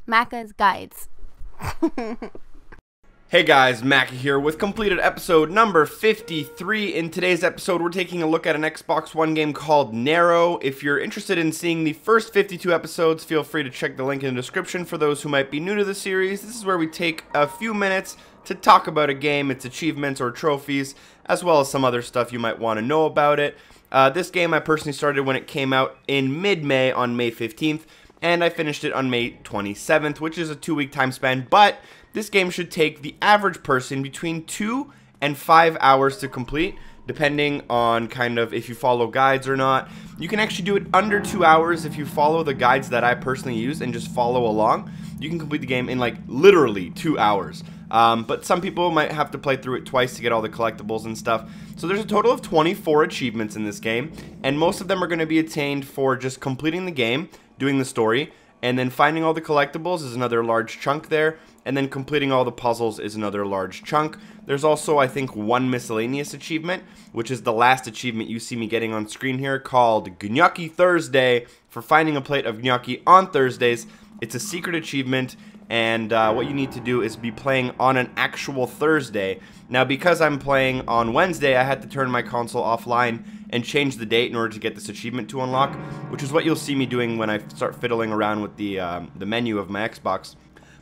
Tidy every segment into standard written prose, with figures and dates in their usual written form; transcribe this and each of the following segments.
Macca's Guides. Hey guys, Macca here with completed episode number 53. In today's episode, we're taking a look at an Xbox One game called Nero. If you're interested in seeing the first 52 episodes, feel free to check the link in the description for those who might be new to the series. This is where we take a few minutes to talk about a game, its achievements or trophies, as well as some other stuff you might want to know about it. This game I personally started when it came out in mid-May on May 15th, and I finished it on May 27th, which is a 2-week time span, but this game should take the average person between 2 and 5 hours to complete, depending on kind of if you follow guides or not. You can actually do it under 2 hours if you follow the guides that I personally use and just follow along. You can complete the game in like literally 2 hours. But some people might have to play through it twice to get all the collectibles and stuff. So there's a total of 24 achievements in this game, and most of them are going to be attained for just completing the game, doing the story, and then finding all the collectibles is another large chunk there, and then completing all the puzzles is another large chunk. There's also, I think, one miscellaneous achievement, which is the last achievement you see me getting on screen here, called Gnocchi Thursday, for finding a plate of gnocchi on Thursdays. It's a secret achievement, and what you need to do is be playing on an actual Thursday. Now, because I'm playing on Wednesday, I had to turn my console offline and change the date in order to get this achievement to unlock, which is what you'll see me doing when I start fiddling around with the menu of my Xbox.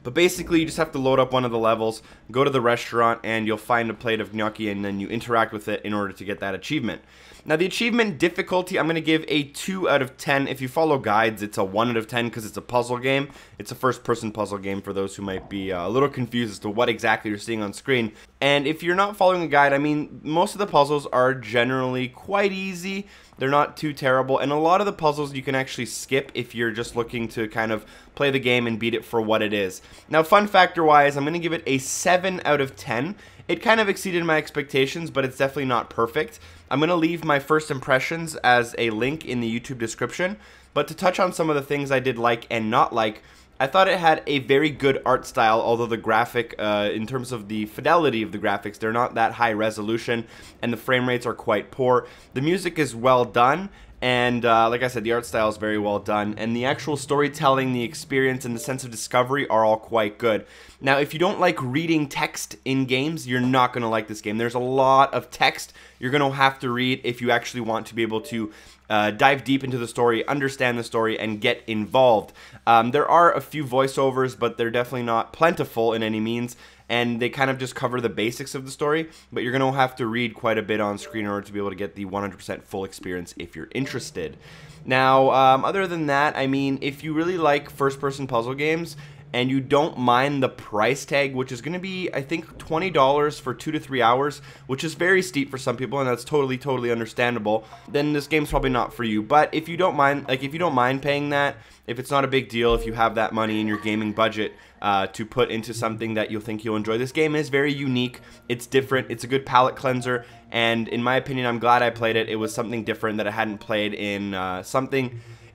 But basically, you just have to load up one of the levels, go to the restaurant, and you'll find a plate of gnocchi, and then you interact with it in order to get that achievement. Now, the achievement difficulty, I'm going to give a 2 out of 10. If you follow guides, it's a 1 out of 10 because it's a puzzle game. It's a first-person puzzle game for those who might be a little confused as to what exactly you're seeing on screen. And if you're not following a guide, I mean, most of the puzzles are generally quite easy. They're not too terrible, and a lot of the puzzles you can actually skip if you're just looking to kind of play the game and beat it for what it is. Now, fun factor-wise, I'm going to give it a 7 out of 10. It kind of exceeded my expectations, but it's definitely not perfect. I'm going to leave my first impressions as a link in the YouTube description, but to touch on some of the things I did like and not like, I thought it had a very good art style, although the graphic, in terms of the fidelity of the graphics, they're not that high resolution, and the frame rates are quite poor. The music is well done, and like I said, the art style is very well done, and the actual storytelling, the experience, and the sense of discovery are all quite good. Now, if you don't like reading text in games, you're not going to like this game. There's a lot of text you're going to have to read if you actually want to be able to dive deep into the story, understand the story, and get involved. There are a few voiceovers, but they're definitely not plentiful in any means, and they kind of just cover the basics of the story, but you're going to have to read quite a bit on screen in order to be able to get the 100% full experience if you're interested. Now, other than that, I mean, if you really like first-person puzzle games, and you don't mind the price tag, which is going to be, I think, $20 for 2 to 3 hours, which is very steep for some people, and that's totally understandable, then this game's probably not for you. But if you don't mind, paying that, if it's not a big deal, if you have that money in your gaming budget to put into something that you'll think you'll enjoy, this game is very unique. It's different. It's a good palate cleanser, and in my opinion, I'm glad I played it. It was something different that I hadn't played in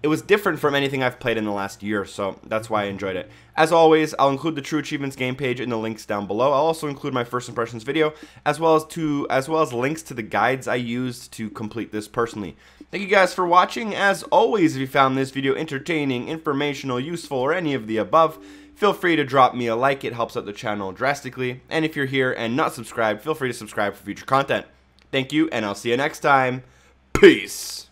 It was different from anything I've played in the last year, so that's why I enjoyed it. As always, I'll include the True Achievements game page in the links down below. I'll also include my first impressions video, as well as links to the guides I used to complete this personally. Thank you guys for watching. As always, if you found this video entertaining, informational, useful, or any of the above, feel free to drop me a like. It helps out the channel drastically. And if you're here and not subscribed, feel free to subscribe for future content. Thank you, and I'll see you next time. Peace!